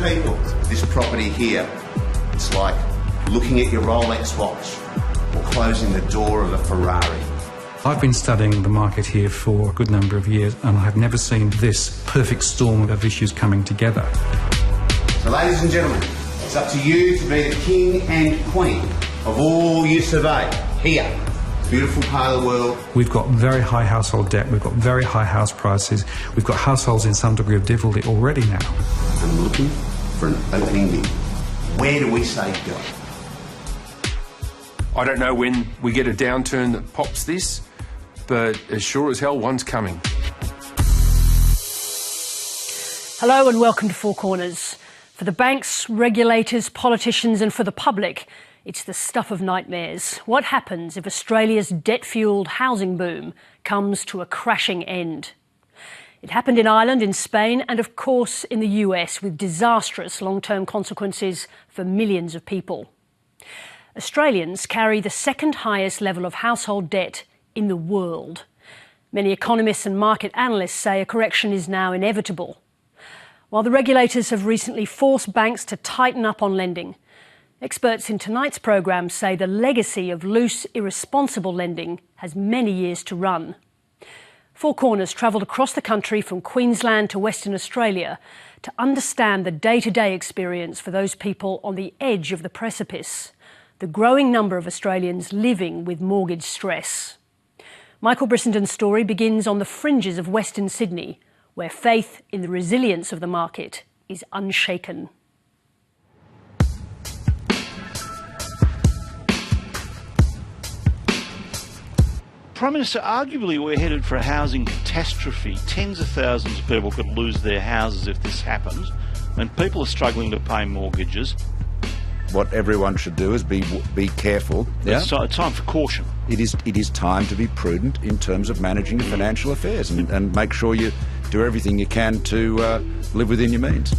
people, this property here, it's like looking at your Rolex watch or closing the door of a Ferrari. I've been studying the market here for a good number of years, and I've never seen this perfect storm of issues coming together. So ladies and gentlemen, it's up to you to be the king and queen of all you survey here. Beautiful part of the world. We've got very high household debt, we've got very high house prices, we've got households in some degree of difficulty already now. I'm looking for an opening bid. Where do we say go? I don't know when we get a downturn that pops this, but as sure as hell, one's coming. Hello and welcome to Four Corners. For the banks, regulators, politicians and for the public, it's the stuff of nightmares. What happens if Australia's debt-fuelled housing boom comes to a crashing end? It happened in Ireland, in Spain and of course in the US, with disastrous long-term consequences for millions of people. Australians carry the second highest level of household debt in the world. Many economists and market analysts say a correction is now inevitable. While the regulators have recently forced banks to tighten up on lending, experts in tonight's programme say the legacy of loose, irresponsible lending has many years to run. Four Corners travelled across the country from Queensland to Western Australia to understand the day-to-day experience for those people on the edge of the precipice, the growing number of Australians living with mortgage stress. Michael Brissenden's story begins on the fringes of Western Sydney, where faith in the resilience of the market is unshaken. Prime Minister, arguably we're headed for a housing catastrophe. Tens of thousands of people could lose their houses if this happens, and people are struggling to pay mortgages. What everyone should do is be careful. Yeah? It's time for caution. It is time to be prudent in terms of managing your financial affairs and make sure you do everything you can to live within your means.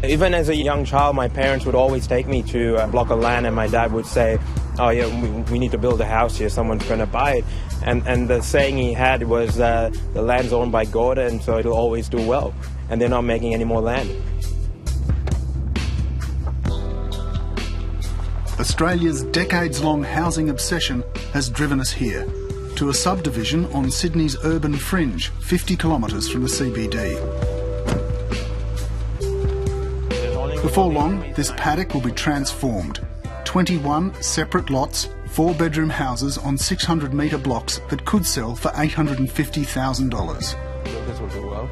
Even as a young child, my parents would always take me to a block of land and my dad would say, oh yeah, we need to build a house here, someone's going to buy it. And the saying he had was, the land's owned by God and so it'll always do well. And they're not making any more land. Australia's decades-long housing obsession has driven us here, to a subdivision on Sydney's urban fringe, 50 kilometres from the CBD. Before long, this paddock will be transformed. 21 separate lots, 4-bedroom houses on 600-metre blocks that could sell for $850,000. This will do well.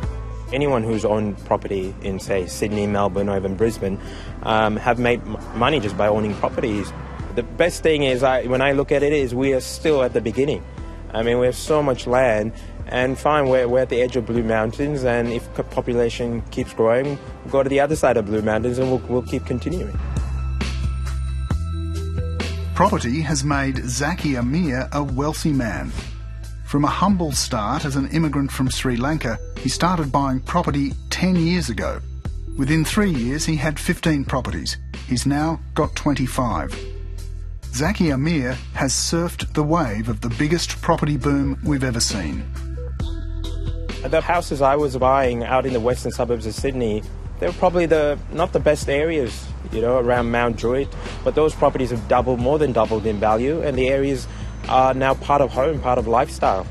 Anyone who's owned property in, say, Sydney, Melbourne or even Brisbane have made money just by owning properties. The best thing is, when I look at it, is we are still at the beginning. I mean, we have so much land, and fine, we're at the edge of Blue Mountains, and if population keeps growing, we'll go to the other side of Blue Mountains and we'll keep continuing. Property has made Zaki Amir a wealthy man. From a humble start as an immigrant from Sri Lanka, he started buying property 10 years ago. Within 3 years, he had 15 properties. He's now got 25. Zaki Amir has surfed the wave of the biggest property boom we've ever seen. The houses I was buying out in the western suburbs of Sydney, they were probably not the best areas, around Mount Druitt, but those properties have more than doubled in value, and the areas are now part of home, part of lifestyle.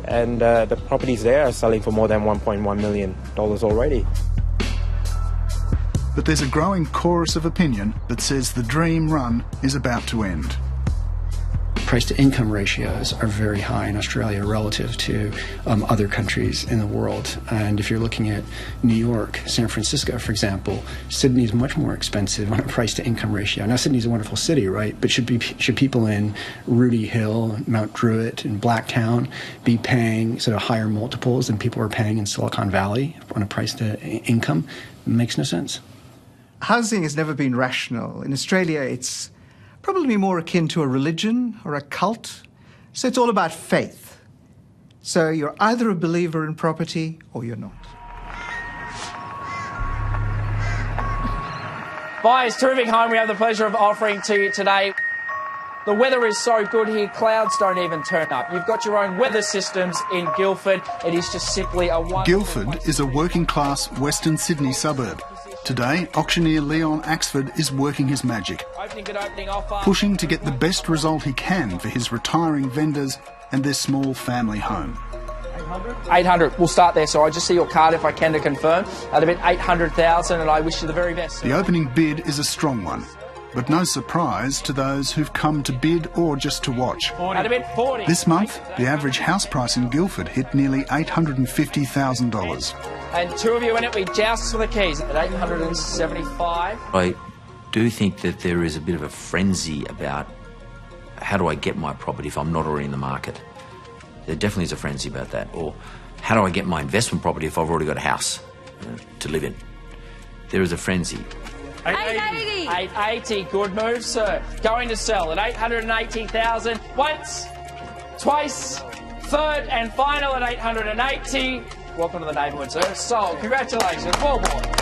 And the properties there are selling for more than $1.1 million already. But there's a growing chorus of opinion that says the dream run is about to end. Price-to-income ratios are very high in Australia relative to other countries in the world. And if you're looking at New York, San Francisco, for example, Sydney is much more expensive on a price-to-income ratio. Now, Sydney's a wonderful city, right? But should people in Rudy Hill, Mount Druitt, and Blacktown be paying sort of higher multiples than people are paying in Silicon Valley on a price-to-income? It makes no sense. Housing has never been rational. In Australia, it's probably more akin to a religion or a cult. So it's all about faith. So you're either a believer in property or you're not. Buyers, terrific home we have the pleasure of offering to you today. The weather is so good here, clouds don't even turn up. You've got your own weather systems in Guildford. It is just simply a wonderful... Guildford is a working-class Western Sydney suburb. Today, auctioneer Leon Axford is working his magic, pushing to get the best result he can for his retiring vendors and their small family home. 800. We'll start there. So I just see your card if I can to confirm. At a bit 800,000, and I wish you the very best. The opening bid is a strong one, but no surprise to those who've come to bid or just to watch. At a bit 40. This month, the average house price in Guildford hit nearly $850,000. And two of you in it, we joust for the keys at 875. I do think that there is a bit of a frenzy about how do I get my property if I'm not already in the market. There definitely is a frenzy about that. Or how do I get my investment property if I've already got a house to live in? There is a frenzy. 880. 880. Good move, sir. Going to sell at 880,000. Once, twice, third and final at 880. Welcome to the neighbourhood, sir. Sold. Congratulations. Well bought.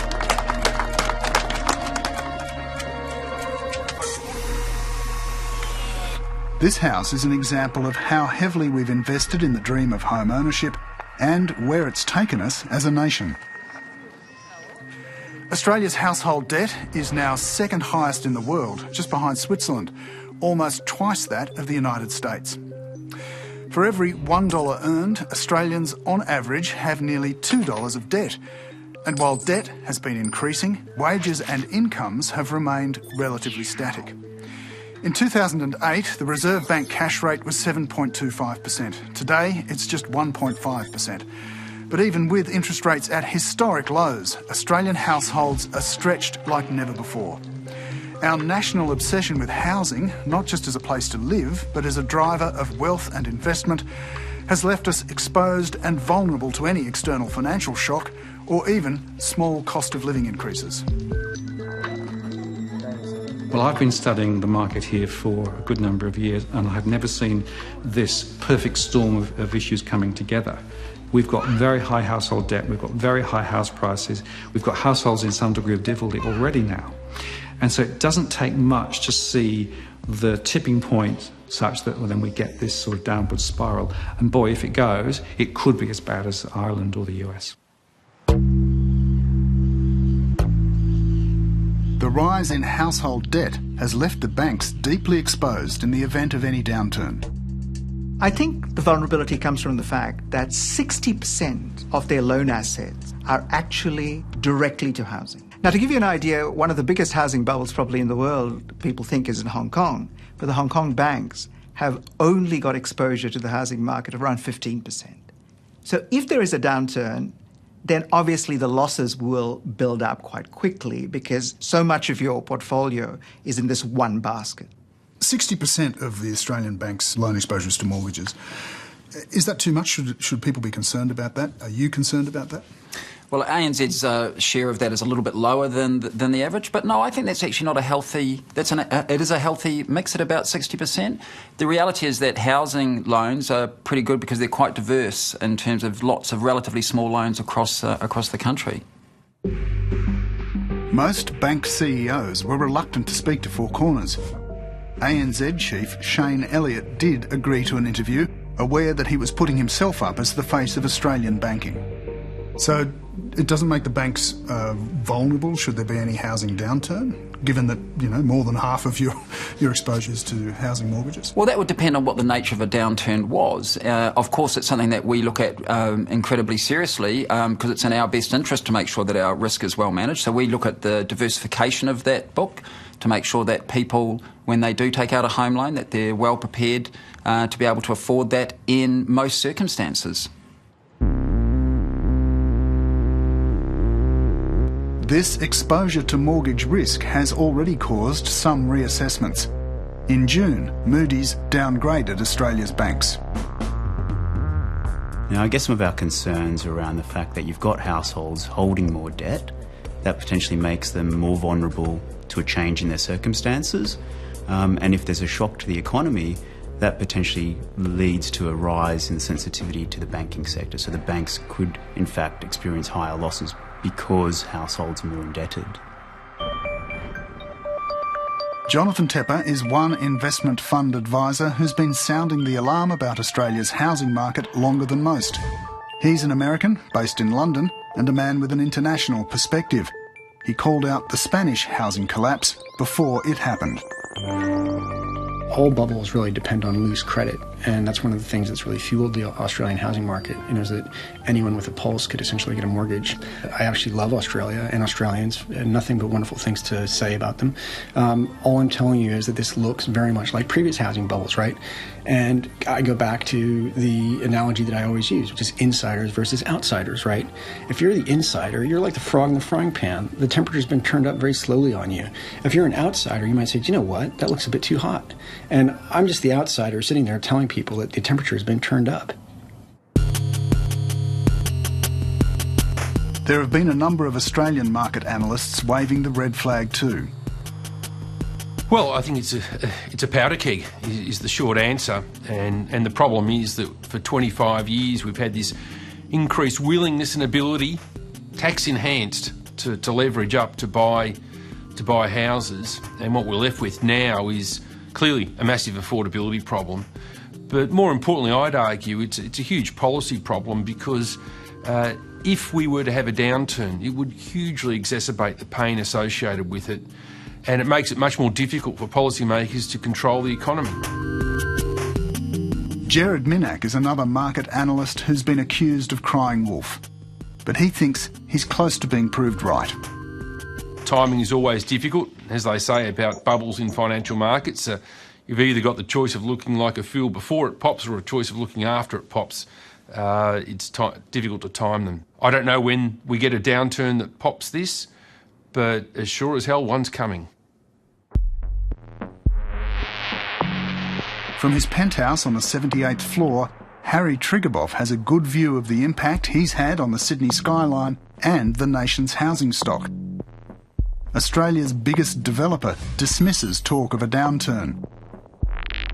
This house is an example of how heavily we've invested in the dream of home ownership and where it's taken us as a nation. Australia's household debt is now second highest in the world, just behind Switzerland, almost twice that of the United States. For every $1 earned, Australians on average have nearly $2 of debt. And while debt has been increasing, wages and incomes have remained relatively static. In 2008, the Reserve Bank cash rate was 7.25%. Today, it's just 1.5%. But even with interest rates at historic lows, Australian households are stretched like never before. Our national obsession with housing, not just as a place to live, but as a driver of wealth and investment, has left us exposed and vulnerable to any external financial shock or even small cost of living increases. Well, I've been studying the market here for a good number of years, and I've never seen this perfect storm of issues coming together. We've got very high household debt, we've got very high house prices, we've got households in some degree of difficulty already now. And so it doesn't take much to see the tipping point such that then we get this sort of downward spiral. And boy, if it goes, it could be as bad as Ireland or the US. The rise in household debt has left the banks deeply exposed in the event of any downturn. I think the vulnerability comes from the fact that 60% of their loan assets are actually directly to housing. Now, to give you an idea, one of the biggest housing bubbles probably in the world, people think, is in Hong Kong. But the Hong Kong banks have only got exposure to the housing market of around 15%. So if there is a downturn, then obviously the losses will build up quite quickly because so much of your portfolio is in this one basket. 60% of the Australian banks' loan exposures to mortgages. Is that too much? Should people be concerned about that? Are you concerned about that? Well, ANZ's share of that is a little bit lower than the average, but no, I think that's actually not a healthy... it is a healthy mix at about 60%. The reality is that housing loans are pretty good because they're quite diverse in terms of lots of relatively small loans across the country. Most bank CEOs were reluctant to speak to Four Corners. ANZ chief Shane Elliott did agree to an interview, aware that he was putting himself up as the face of Australian banking. So it doesn't make the banks vulnerable should there be any housing downturn, given that, you know, more than half of your exposures to housing mortgages? Well, that would depend on what the nature of a downturn was. Of course, it's something that we look at incredibly seriously because it's in our best interest to make sure that our risk is well managed. So we look at the diversification of that book to make sure that people, when they do take out a home loan, that they're well prepared to be able to afford that in most circumstances. This exposure to mortgage risk has already caused some reassessments. In June, Moody's downgraded Australia's banks. Now, I guess some of our concerns are around the fact that you've got households holding more debt. That potentially makes them more vulnerable to a change in their circumstances. And if there's a shock to the economy, that potentially leads to a rise in sensitivity to the banking sector. So the banks could, in fact, experience higher losses because households are more indebted. Jonathan Tepper is one investment fund advisor who's been sounding the alarm about Australia's housing market longer than most. He's an American based in London and a man with an international perspective. He called out the Spanish housing collapse before it happened. All bubbles really depend on loose credit, and that's one of the things that's really fueled the Australian housing market, is that anyone with a pulse could essentially get a mortgage. I actually love Australia and Australians, and nothing but wonderful things to say about them. All I'm telling you is that this looks very much like previous housing bubbles, right? And I go back to the analogy that I always use, which is insiders versus outsiders, right? If you're the insider, you're like the frog in the frying pan. The temperature's been turned up very slowly on you. If you're an outsider, you might say, you know what, that looks a bit too hot. And I'm just the outsider sitting there telling people that the temperature has been turned up. There have been a number of Australian market analysts waving the red flag too. Well, I think it's a powder keg is the short answer, and the problem is that for 25 years we've had this increased willingness and ability, tax enhanced, to leverage up to buy houses, and what we're left with now is clearly a massive affordability problem. But more importantly, I'd argue it's a huge policy problem, because if we were to have a downturn, it would hugely exacerbate the pain associated with it, and it makes it much more difficult for policymakers to control the economy. Gerard Minack is another market analyst who's been accused of crying wolf, but he thinks he's close to being proved right. Timing is always difficult, as they say about bubbles in financial markets. You've either got the choice of looking like a fool before it pops or a choice of looking after it pops. It's difficult to time them. I don't know when we get a downturn that pops this, but as sure as hell, one's coming. From his penthouse on the 78th floor, Harry Triguboff has a good view of the impact he's had on the Sydney skyline and the nation's housing stock. Australia's biggest developer dismisses talk of a downturn.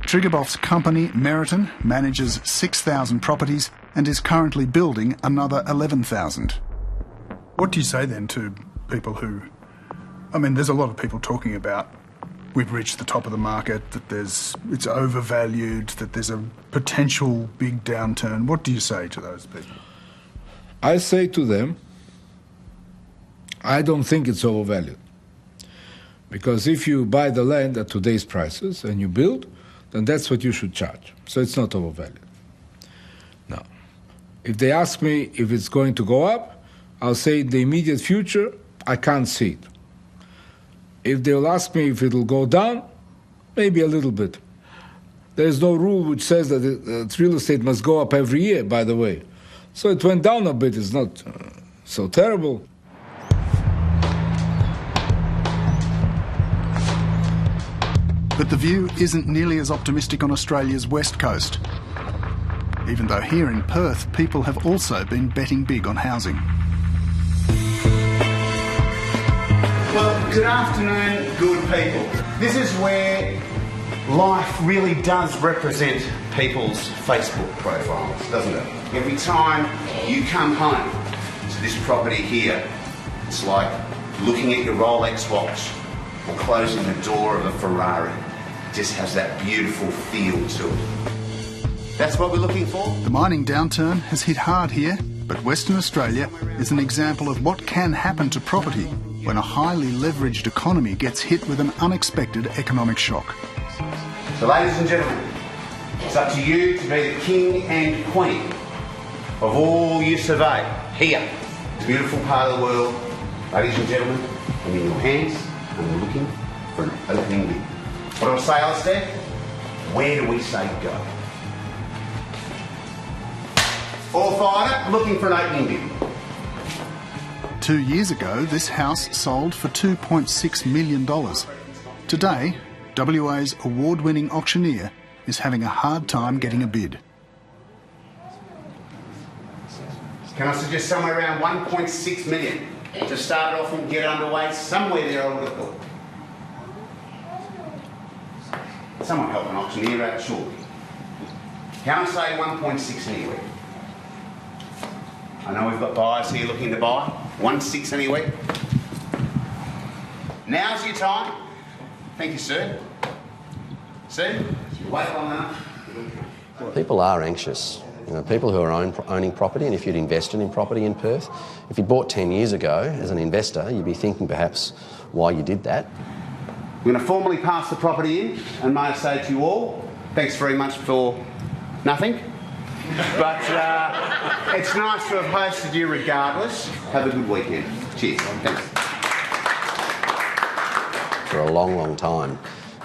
Triguboff's company, Meriton, manages 6,000 properties and is currently building another 11,000. What do you say then to people who... I mean, there's a lot of people talking about we've reached the top of the market, that it's overvalued, that there's a potential big downturn. What do you say to those people? I say to them, I don't think it's overvalued. Because if you buy the land at today's prices and you build, then that's what you should charge. So it's not overvalued. Now, if they ask me if it's going to go up, I'll say in the immediate future, I can't see it. If they'll ask me if it'll go down, maybe a little bit. There's no rule which says that real estate must go up every year, by the way. So it went down a bit. It's not so terrible. But the view isn't nearly as optimistic on Australia's west coast. Even though here in Perth, people have also been betting big on housing. Well, good afternoon, good people. This is where life really does represent people's Facebook profiles, doesn't it? Every time you come home to this property here, it's like looking at your Rolex watch or closing the door of a Ferrari. It just has that beautiful feel to it. That's what we're looking for. The mining downturn has hit hard here, but Western Australia is an example of what can happen to property when a highly leveraged economy gets hit with an unexpected economic shock. So ladies and gentlemen, it's up to you to be the king and queen of all you survey here. It's a beautiful part of the world. Ladies and gentlemen, I'm in your hands and we're looking for an opening bid. What do I say, Alistair? Where do we say go? All fired up, looking for an opening bid. 2 years ago, this house sold for $2.6 million. Today, WA's award-winning auctioneer is having a hard time getting a bid. Can I suggest somewhere around 1.6 million to start off and get underway? Somewhere there, I would have thought. Someone help an auctioneer out, surely. Can I say 1.6 anywhere? I know we've got buyers here looking to buy. 1.6 anywhere. Now's your time. Thank you, sir. See? Wait long enough. People are anxious. You know, people who are owning property, and if you'd invested in property in Perth, if you'd bought 10 years ago as an investor, you'd be thinking perhaps why you did that. We're going to formally pass the property in, and may I say to you all, thanks very much for nothing. But it's nice to have hosted you regardless. Have a good weekend. Cheers. Thanks. For a long, long time,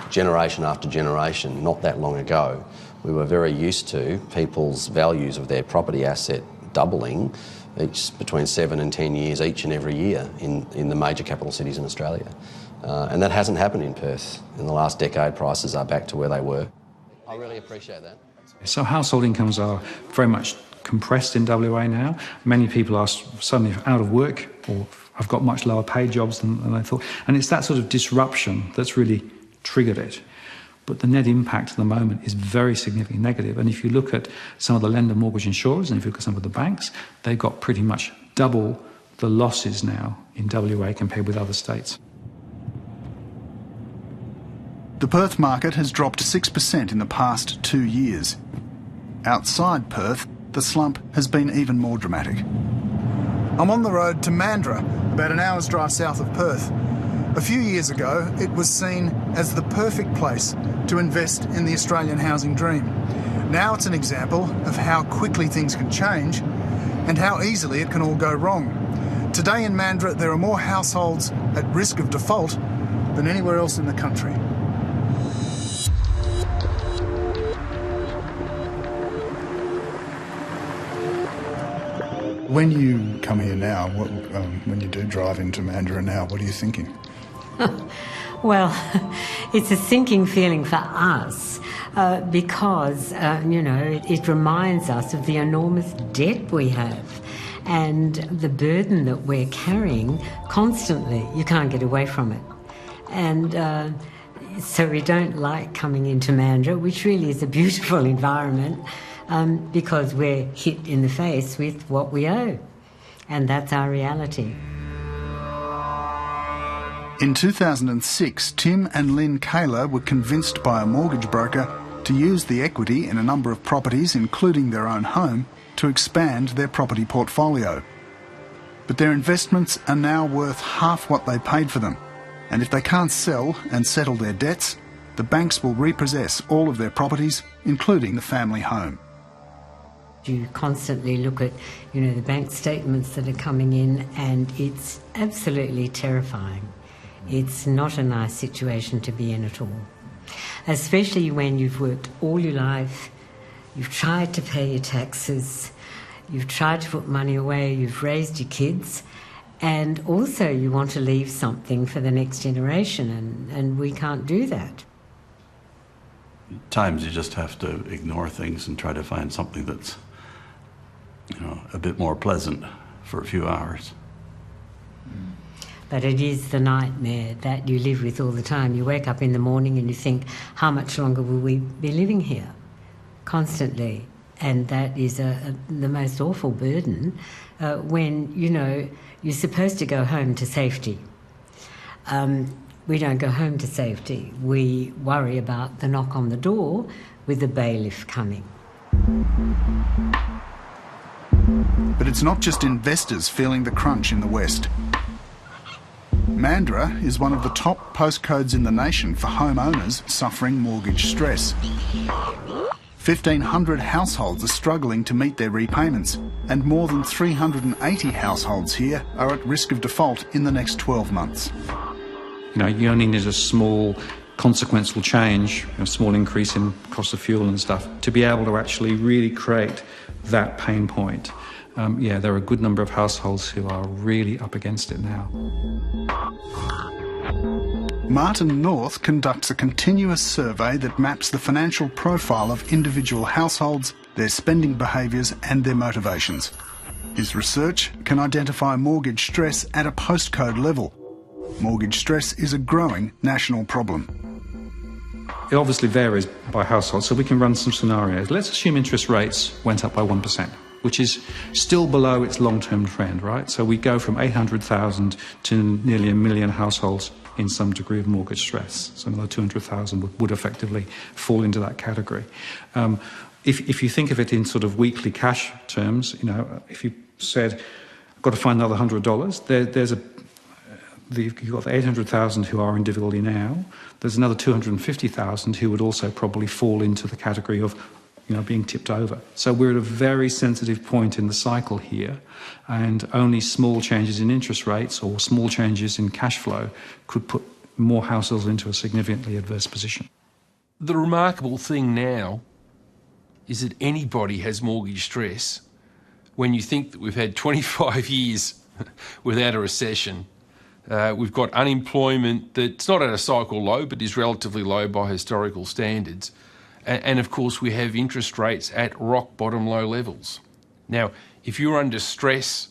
generation after generation, not that long ago, we were very used to people's values of their property asset doubling each between 7 and 10 years each and every year in the major capital cities in Australia. And that hasn't happened in Perth. In the last decade, prices are back to where they were. I really appreciate that. So household incomes are very much compressed in WA now. Many people are suddenly out of work or have got much lower paid jobs than they thought. And it's that sort of disruption that's really triggered it. But the net impact at the moment is very significantly negative. And if you look at some of the lender mortgage insurers and if you look at some of the banks, they've got pretty much double the losses now in WA compared with other states. The Perth market has dropped 6% in the past 2 years. Outside Perth, the slump has been even more dramatic. I'm on the road to Mandurah, about an hour's drive south of Perth. A few years ago, it was seen as the perfect place to invest in the Australian housing dream. Now it's an example of how quickly things can change and how easily it can all go wrong. Today in Mandurah, there are more households at risk of default than anywhere else in the country. When you come here now, when you do drive into Mandurah now, what are you thinking? Well, it's a sinking feeling for us because, it reminds us of the enormous debt we have and the burden that we're carrying constantly. You can't get away from it. And so we don't like coming into Mandurah, which really is a beautiful environment, because we're hit in the face with what we owe. And that's our reality. In 2006, Tim and Lynn Kaler were convinced by a mortgage broker to use the equity in a number of properties, including their own home, to expand their property portfolio. But their investments are now worth half what they paid for them. And if they can't sell and settle their debts, the banks will repossess all of their properties, including the family home. You constantly look at, the bank statements that are coming in, and it's absolutely terrifying. It's not a nice situation to be in at all. Especially when you've worked all your life, you've tried to pay your taxes, you've tried to put money away, you've raised your kids, and also you want to leave something for the next generation, and we can't do that. At times you just have to ignore things and try to find something that's a bit more pleasant for a few hours. But it is the nightmare that you live with all the time. You wake up in the morning and you think, how much longer will we be living here? Constantly. And that is the most awful burden when, you're supposed to go home to safety. We don't go home to safety. We worry about the knock on the door with the bailiff coming. But it's not just investors feeling the crunch in the West. Mandurah is one of the top postcodes in the nation for homeowners suffering mortgage stress. 1,500 households are struggling to meet their repayments, and more than 380 households here are at risk of default in the next 12 months. You only need a small consequential change, a small increase in cost of fuel and stuff, to be able to actually really create that pain point. There are a good number of households who are really up against it now. Martin North conducts a continuous survey that maps the financial profile of individual households, their spending behaviours and their motivations. His research can identify mortgage stress at a postcode level. Mortgage stress is a growing national problem. It obviously varies by household, so we can run some scenarios. Let's assume interest rates went up by 1%, which is still below its long-term trend, right? So we go from 800,000 to nearly 1 million households in some degree of mortgage stress. So another 200,000 would effectively fall into that category. If you think of it in sort of weekly cash terms, if you said, I've got to find another $100, you've got the 800,000 who are in difficulty now. There's another 250,000 who would also probably fall into the category of being tipped over. So we're at a very sensitive point in the cycle here, and only small changes in interest rates or small changes in cash flow could put more households into a significantly adverse position. The remarkable thing now is that anybody has mortgage stress when you think that we've had 25 years without a recession. We've got unemployment that's not at a cycle low, but is relatively low by historical standards. And of course, we have interest rates at rock bottom low levels. Now, if you're under stress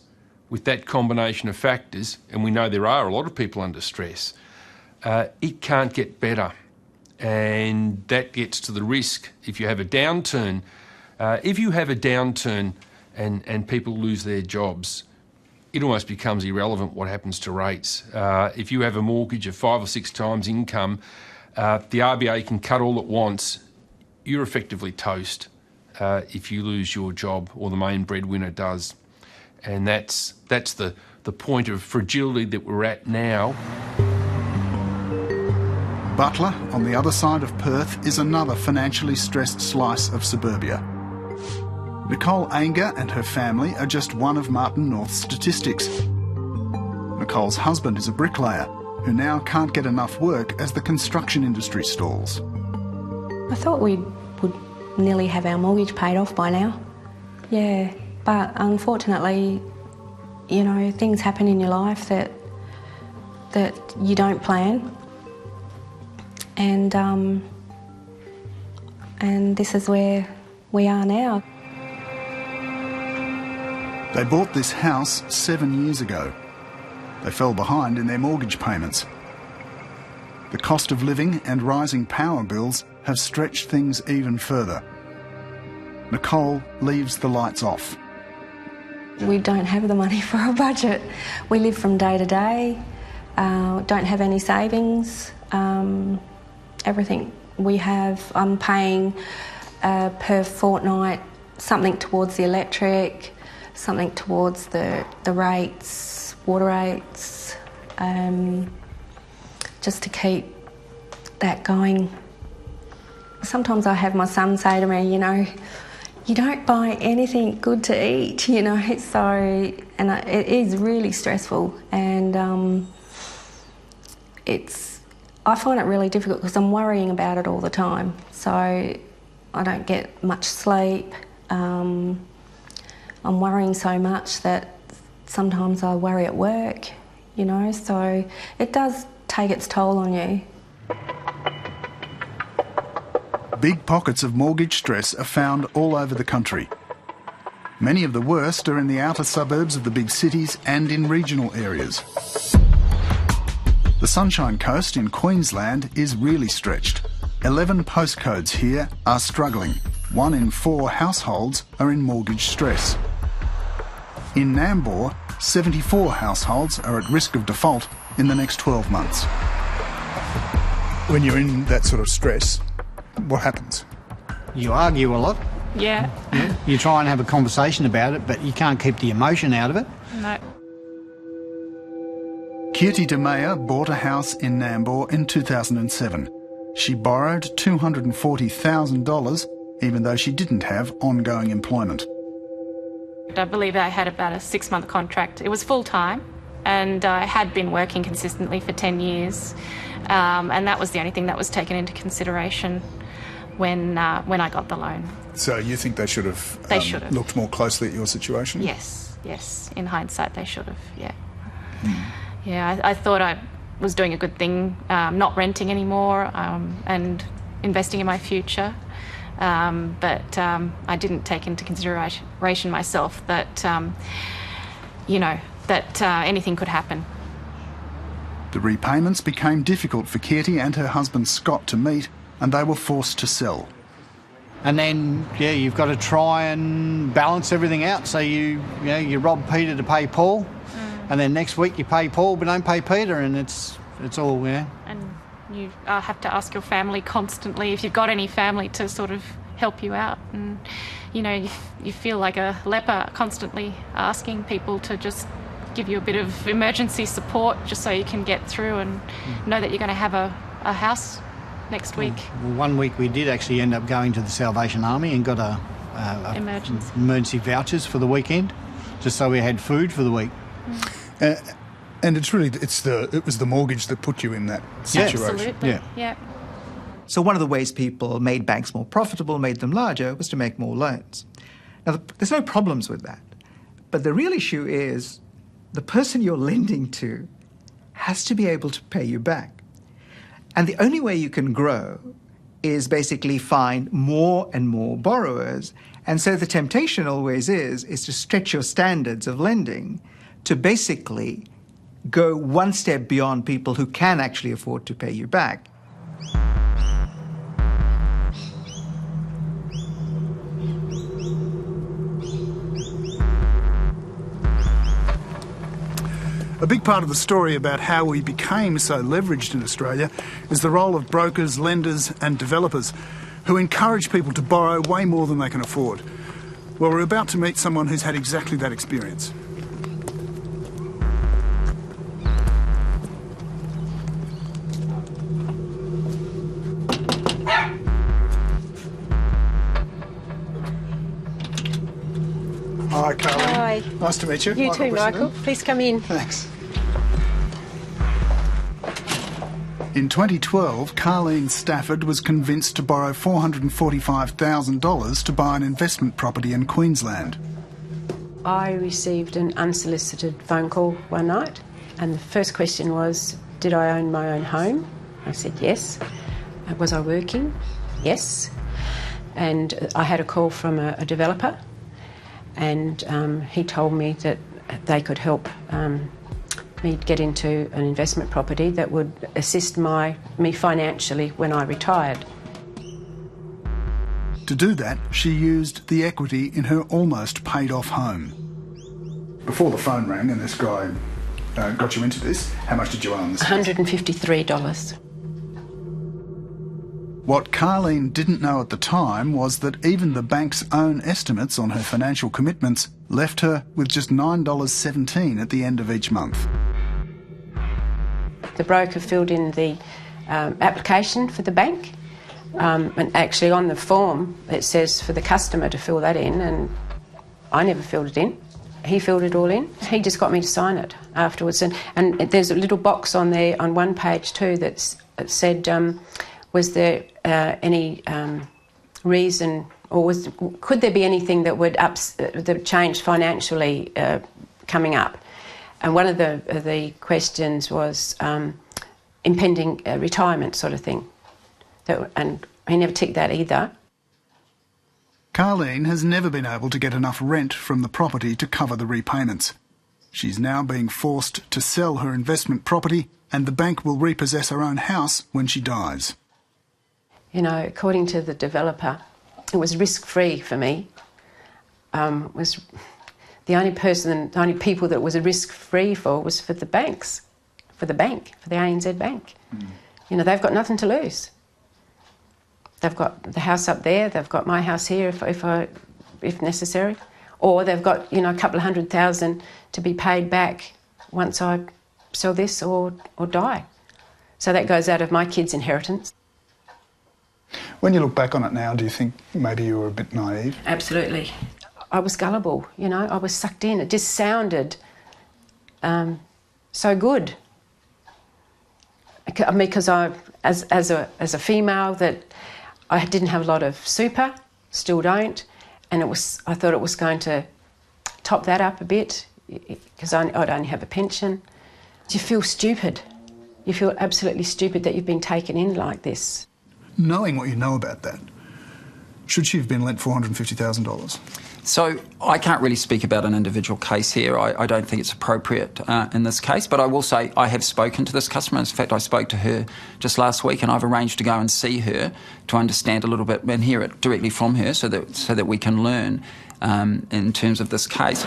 with that combination of factors, and we know there are a lot of people under stress, it can't get better. And that gets to the risk if you have a downturn. If you have a downturn and people lose their jobs, it almost becomes irrelevant what happens to rates. If you have a mortgage of 5 or 6 times income, the RBA can cut all it wants. You're effectively toast if you lose your job or the main breadwinner does. And that's the point of fragility that we're at now. Butler, on the other side of Perth, is another financially stressed slice of suburbia. Nicole Anger and her family are just one of Martin North's statistics. Nicole's husband is a bricklayer who now can't get enough work as the construction industry stalls. I thought we would nearly have our mortgage paid off by now. Yeah, but unfortunately, things happen in your life that you don't plan. And this is where we are now. They bought this house 7 years ago. They fell behind in their mortgage payments. The cost of living and rising power bills have stretched things even further. Nicole leaves the lights off. We don't have the money for a budget. We live from day to day, don't have any savings. Everything we have, I'm paying per fortnight something towards the electric, something towards the rates, water rates, just to keep that going. Sometimes I have my son say to me, you don't buy anything good to eat, so, and it is really stressful, and I find it really difficult because I'm worrying about it all the time, so I don't get much sleep. I'm worrying so much that sometimes I worry at work, so it does take its toll on you. Big pockets of mortgage stress are found all over the country. Many of the worst are in the outer suburbs of the big cities and in regional areas. The Sunshine Coast in Queensland is really stretched. 11 postcodes here are struggling. 1 in 4 households are in mortgage stress. In Nambour, 74 households are at risk of default in the next 12 months. When you're in that sort of stress, what happens? You argue a lot. Yeah. You try and have a conversation about it, but you can't keep the emotion out of it. No. Kirti de Meyer bought a house in Nambour in 2007. She borrowed $240,000, even though she didn't have ongoing employment. I believe I had about a 6-month contract. It was full-time, and I had been working consistently for 10 years, and that was the only thing that was taken into consideration when I got the loan. So you think they should have looked more closely at your situation? Yes. In hindsight, they should have, yeah. Yeah, I thought I was doing a good thing, not renting anymore and investing in my future. But I didn't take into consideration myself that, anything could happen. The repayments became difficult for Kirti and her husband Scott to meet, and they were forced to sell. And then, you've got to try and balance everything out. So you rob Peter to pay Paul, and then next week you pay Paul but don't pay Peter, and it's It's all, yeah. And you have to ask your family constantly, if you've got any family, to sort of help you out. And, you know, you feel like a leper constantly asking people to just give you a bit of emergency support just so you can get through and know that you're going to have a house next week. Well, 1 week we did actually end up going to the Salvation Army and got emergency vouchers for the weekend, just so we had food for the week. And it's really, it was the mortgage that put you in that situation. Absolutely. Yeah. So one of the ways people made banks more profitable, made them larger, was to make more loans. Now, there's no problems with that. But the real issue is the person you're lending to has to be able to pay you back. And the only way you can grow is basically find more and more borrowers. And so the temptation always is to stretch your standards of lending to basically go one step beyond people who can actually afford to pay you back. A big part of the story about how we became so leveraged in Australia is the role of brokers, lenders and developers who encourage people to borrow way more than they can afford. Well, we're about to meet someone who's had exactly that experience. Hi, Carleen. Hi. Nice to meet you. You too, Michael. Please come in. Thanks. In 2012, Carleen Stafford was convinced to borrow $445,000 to buy an investment property in Queensland. I received an unsolicited phone call one night, and the first question was, did I own my own home? I said yes. Was I working? Yes. And I had a call from a developer, and he told me that they could help me get into an investment property that would assist me financially when I retired. To do that, she used the equity in her almost paid-off home. Before the phone rang and this guy got you into this, how much did you own this? $153. What Carleen didn't know at the time was that even the bank's own estimates on her financial commitments left her with just $9.17 at the end of each month. The broker filled in the application for the bank, and actually on the form it says for the customer to fill that in, and I never filled it in. He filled it all in. He just got me to sign it afterwards. And there's a little box on there on one page too that said, was there any reason, or could there be anything that would that change financially coming up? And one of the questions was impending retirement sort of thing. And he never ticked that either. Carleen has never been able to get enough rent from the property to cover the repayments. She's now being forced to sell her investment property, and the bank will repossess her own house when she dies. You know, according to the developer, it was risk-free for me. Was the only people that it was a risk-free for was for the banks, for the ANZ Bank. You know, they've got nothing to lose. They've got the house up there, they've got my house here if necessary, or they've got, you know, a couple of $100,000 to be paid back once I sell this or die. So that goes out of my kids' inheritance. When you look back on it now, do you think maybe you were a bit naive? Absolutely. I was gullible, you know, I was sucked in. It just sounded so good. Because as a female, that I didn't have a lot of super, still don't, and I thought it was going to top that up a bit because I'd only have a pension. You feel stupid. You feel absolutely stupid that you've been taken in like this. Knowing what you know about that, should she have been lent $450,000? So I can't really speak about an individual case here. I don't think it's appropriate in this case, but I will say I have spoken to this customer. In fact, I spoke to her just last week, and I've arranged to go and see her to understand a little bit and hear it directly from her so that we can learn in terms of this case.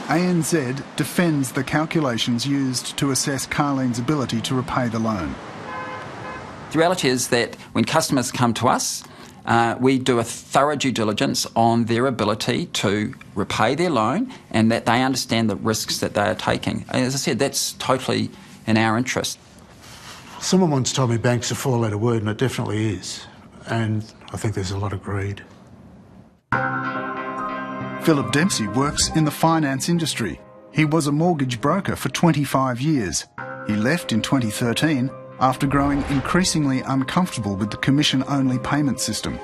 ANZ defends the calculations used to assess Carlene's ability to repay the loan. The reality is that when customers come to us, we do a thorough due diligence on their ability to repay their loan and that they understand the risks that they are taking. And as I said, that's totally in our interest. Someone once told me bank's a four-letter word, and it definitely is. And I think there's a lot of greed. Philip Dempsey works in the finance industry. He was a mortgage broker for 25 years. He left in 2013 after growing increasingly uncomfortable with the commission-only payment system.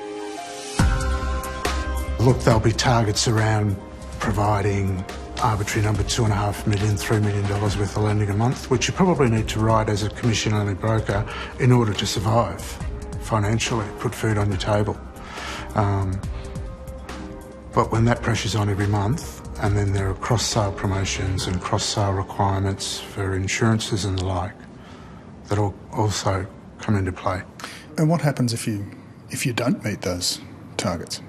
Look, there'll be targets around providing arbitrary number $2.5 million, $3 million worth of lending a month, which you probably need to write as a commission-only broker in order to survive financially, put food on your table. But when that pressure's on every month, and then there are cross-sale promotions and cross-sale requirements for insurances and the like, that also come into play. And what happens if you don't meet those targets?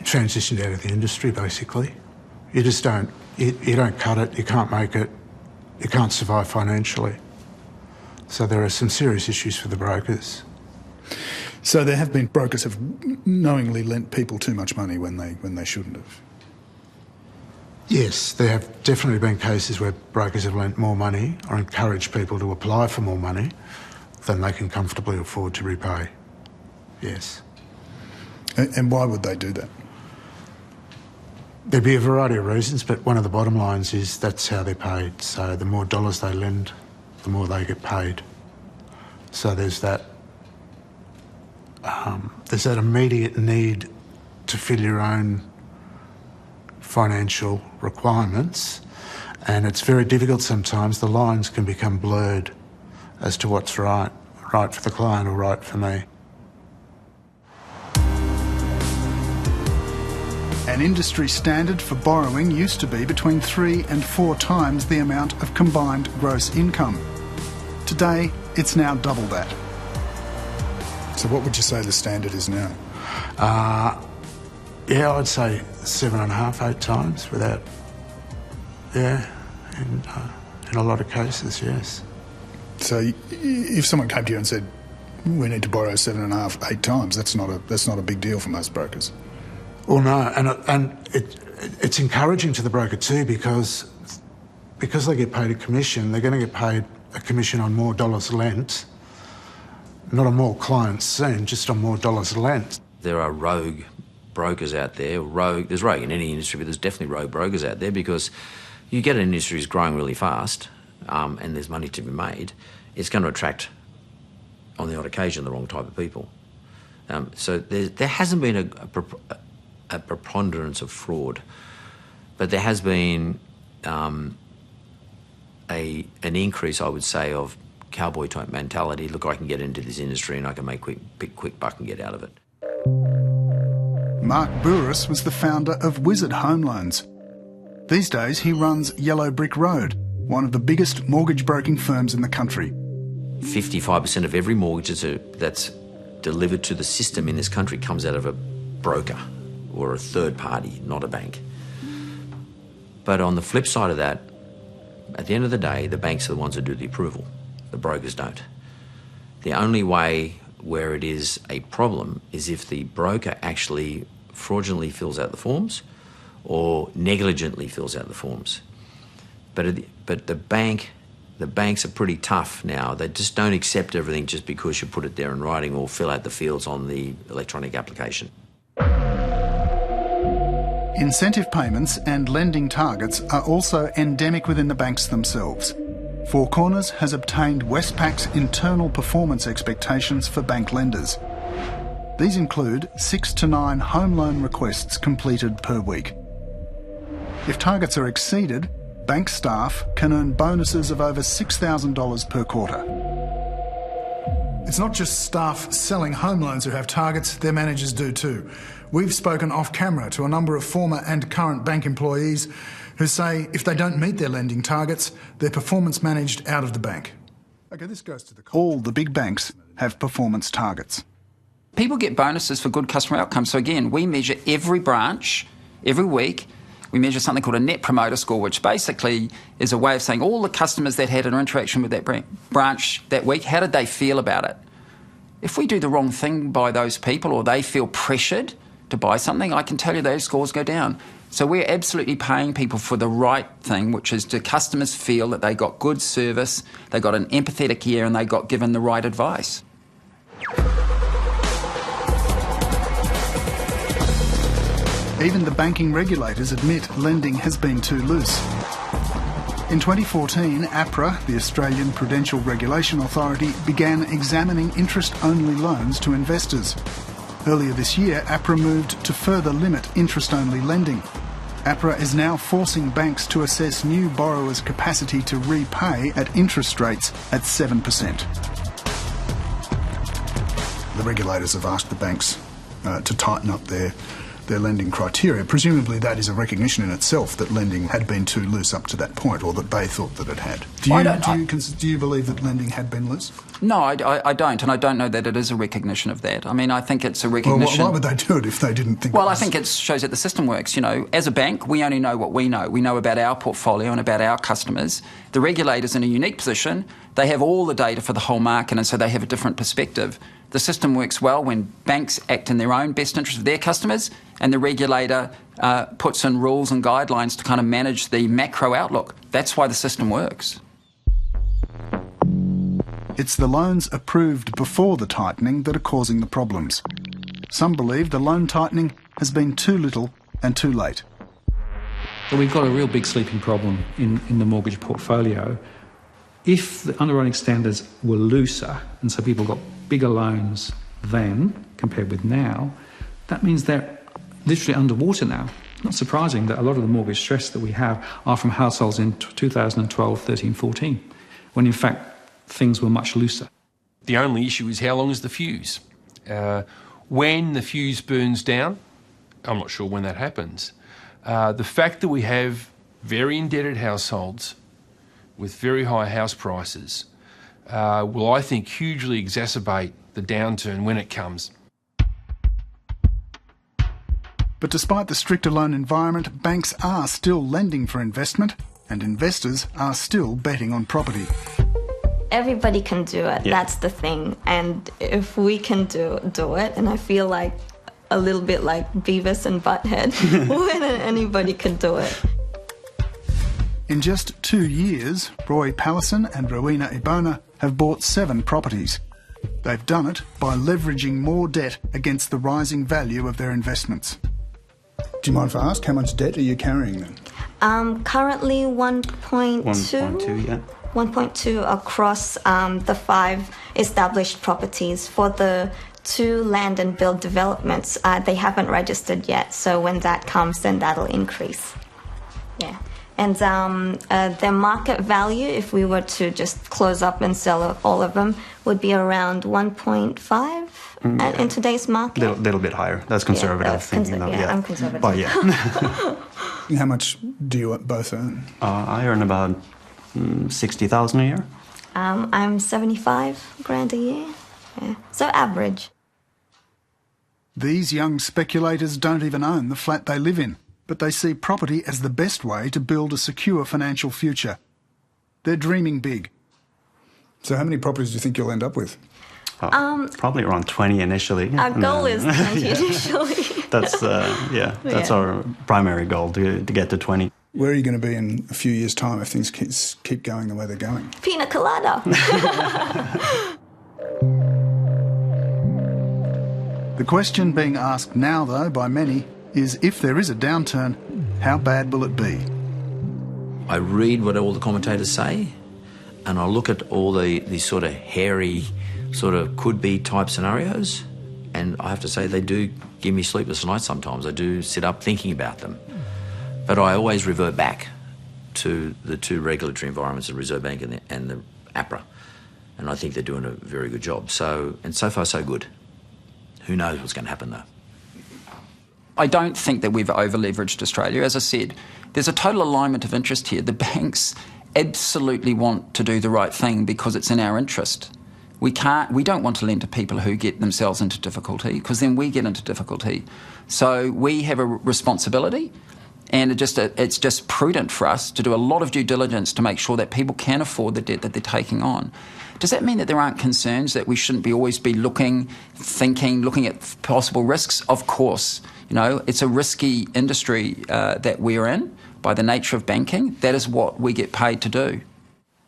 Transitioned out of the industry, basically. You just don't, you don't cut it, you can't make it, you can't survive financially. So there are some serious issues for the brokers. So there have been brokers have knowingly lent people too much money when they shouldn't have? Yes, there have definitely been cases where brokers have lent more money or encouraged people to apply for more money than they can comfortably afford to repay. Yes. And why would they do that? There'd be a variety of reasons, but one of the bottom lines is that's how they're paid. So the more dollars they lend, the more they get paid. So there's that immediate need to fill your own financial requirements, and it's very difficult sometimes. The lines can become blurred as to what's right for the client or right for me. An industry standard for borrowing used to be between 3 and 4 times the amount of combined gross income. Today, it's now double that. So what would you say the standard is now? Yeah, I'd say 7.5, 8 times without, in a lot of cases, yes. So if someone came to you and said, we need to borrow 7.5, 8 times, that's not a big deal for most brokers. Well, no, and it's encouraging to the broker too because they get paid a commission, they're going to get paid a commission on more dollars lent, not on more clients seen, just on more dollars lent. There are rogue brokers out there. There's rogue in any industry, but there's definitely rogue brokers out there because you get an industry that's growing really fast and there's money to be made, it's going to attract, on the odd occasion, the wrong type of people. So there hasn't been a preponderance of fraud, but there has been an increase, I would say, of cowboy type mentality. Look, I can get into this industry and I can make quick buck and get out of it. Mark Bouris was the founder of Wizard Home Loans. These days he runs Yellow Brick Road, one of the biggest mortgage broking firms in the country. 55% of every mortgage that's delivered to the system in this country comes out of a broker or a third party, not a bank. But on the flip side of that, at the end of the day, the banks are the ones that do the approval. The brokers don't. The only way where it is a problem is if the broker actually fraudulently fills out the forms or negligently fills out the forms. But the banks are pretty tough now. They just don't accept everything just because you put it there in writing or fill out the fields on the electronic application. Incentive payments and lending targets are also endemic within the banks themselves. Four Corners has obtained Westpac's internal performance expectations for bank lenders. These include 6 to 9 home loan requests completed per week. If targets are exceeded, bank staff can earn bonuses of over $6,000 per quarter. It's not just staff selling home loans who have targets, their managers do too. We've spoken off camera to a number of former and current bank employees who say if they don't meet their lending targets, they're performance managed out of the bank. Okay, this goes to all the big banks have performance targets. People get bonuses for good customer outcomes. So again, we measure every branch every week. We measure something called a Net Promoter Score, which basically is a way of saying all the customers that had an interaction with that branch that week, how did they feel about it? If we do the wrong thing by those people or they feel pressured to buy something, I can tell you those scores go down. So we're absolutely paying people for the right thing, which is do customers feel that they got good service, they got an empathetic ear and they got given the right advice. Even the banking regulators admit lending has been too loose. In 2014, APRA, the Australian Prudential Regulation Authority, began examining interest-only loans to investors. Earlier this year, APRA moved to further limit interest-only lending. APRA is now forcing banks to assess new borrowers' capacity to repay at interest rates at 7%. The regulators have asked the banks to tighten up their lending criteria. Presumably that is a recognition in itself that lending had been too loose up to that point, or that they thought that it had. Do you believe that lending had been loose? No, I don't, and I don't know that it is a recognition of that. I mean, I think it's a recognition... Well, why would they do it if they didn't think Well, I think it shows that the system works. You know, as a bank, we only know what we know. We know about our portfolio and about our customers. The regulator's in a unique position. They have all the data for the whole market, and so they have a different perspective. The system works well when banks act in their own best interest of their customers, and the regulator puts in rules and guidelines to kind of manage the macro outlook. That's why the system works. It's the loans approved before the tightening that are causing the problems. Some believe the loan tightening has been too little and too late. So we've got a real big sleeping problem in the mortgage portfolio. If the underwriting standards were looser, and so people got bigger loans then compared with now, that means they're literally underwater now. Not surprising that a lot of the mortgage stress that we have are from households in 2012, 13, 14, when in fact things were much looser. The only issue is how long is the fuse? When the fuse burns down, I'm not sure when that happens. The fact that we have very indebted households with very high house prices will, I think, hugely exacerbate the downturn when it comes. But despite the stricter loan environment, banks are still lending for investment and investors are still betting on property. Everybody can do it, that's the thing. And if we can do it, and I feel like a little bit like Beavis and Butthead, when anybody can do it. In just 2 years, Roy Pallison and Rowena Ibona have bought 7 properties. They've done it by leveraging more debt against the rising value of their investments. Do you mind if I ask, how much debt are you carrying then? Currently 1.2. 1.2, yeah. 1.2 across the 5 established properties. For the 2 land and build developments, they haven't registered yet, so when that comes, then that'll increase. Yeah. And their market value, if we were to just close up and sell all of them, would be around 1.5 in today's market. A little bit higher. That's conservative thinking, though. I'm conservative. But yeah. How much do you both earn? I earn about 60,000 a year. I'm 75 grand a year. Yeah. So average. These young speculators don't even own the flat they live in, but they see property as the best way to build a secure financial future. They're dreaming big. So how many properties do you think you'll end up with? Probably around 20 initially. Our goal is 20 initially. That's that's our primary goal, to get to 20. Where are you going to be in a few years' time if things keep going the way they're going? Pina colada. The question being asked now, though, by many is, if there is a downturn, how bad will it be? I read what all the commentators say, and I look at all these sort of hairy, sort of could-be type scenarios, and I have to say they do give me sleepless nights sometimes. I do sit up thinking about them. But I always revert back to the 2 regulatory environments, the Reserve Bank and the APRA, and I think they're doing a very good job. So far, so good. Who knows what's going to happen, though? I don't think that we've over-leveraged Australia. As I said, there's a total alignment of interest here. The banks absolutely want to do the right thing because it's in our interest. We don't want to lend to people who get themselves into difficulty, because then we get into difficulty. So we have a responsibility, and it's just prudent for us to do a lot of due diligence to make sure that people can afford the debt that they're taking on. Does that mean that there aren't concerns, that we shouldn't always be looking at possible risks? Of course. It's a risky industry that we're in by the nature of banking. That is what we get paid to do.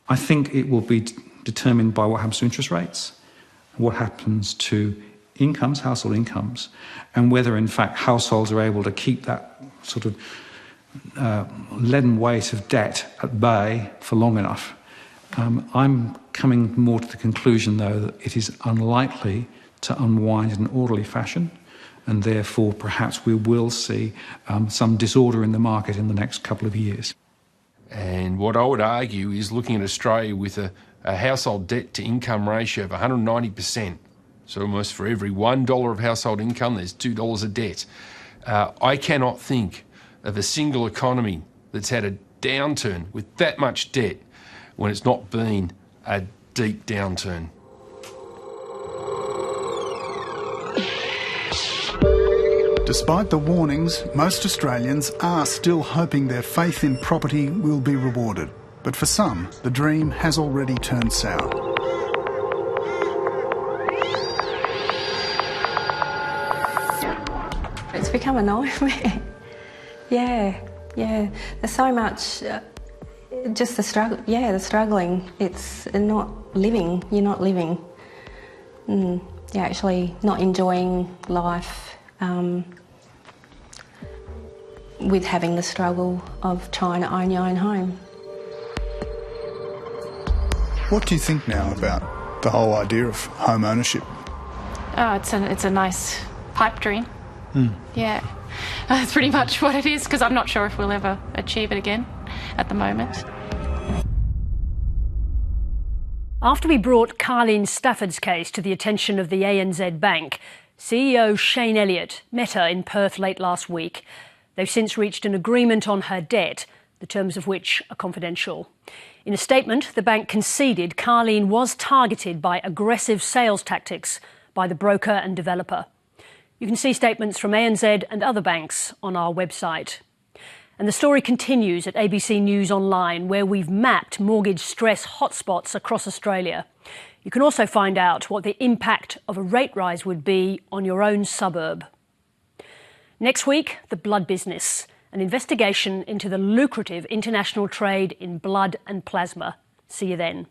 I think it will be determined by what happens to interest rates, what happens to incomes, household incomes, and whether in fact households are able to keep that sort of leaden weight of debt at bay for long enough. I'm coming more to the conclusion, though, that it is unlikely to unwind in an orderly fashion, and therefore perhaps we will see some disorder in the market in the next couple of years. And what I would argue is, looking at Australia with a household debt to income ratio of 190%, so almost for every $1 of household income, there's $2 of debt. I cannot think of a single economy that's had a downturn with that much debt when it's not been a deep downturn. Despite the warnings, most Australians are still hoping their faith in property will be rewarded. But for some, the dream has already turned sour. It's become a nightmare. Yeah. There's so much, just the struggle. Yeah, the struggling. It's not living. You're not living. You're actually not enjoying life. With having the struggle of trying to own your own home. What do you think now about the whole idea of home ownership? Oh, it's a nice pipe dream. Mm. Yeah, that's pretty much what it is, because I'm not sure if we'll ever achieve it again at the moment. After we brought Carleen Stafford's case to the attention of the ANZ Bank, CEO Shane Elliott met her in Perth late last week. They've since reached an agreement on her debt, the terms of which are confidential. In a statement, the bank conceded Carleen was targeted by aggressive sales tactics by the broker and developer. You can see statements from ANZ and other banks on our website. And the story continues at ABC News Online, where we've mapped mortgage stress hotspots across Australia. You can also find out what the impact of a rate rise would be on your own suburb. Next week, the blood business, an investigation into the lucrative international trade in blood and plasma. See you then.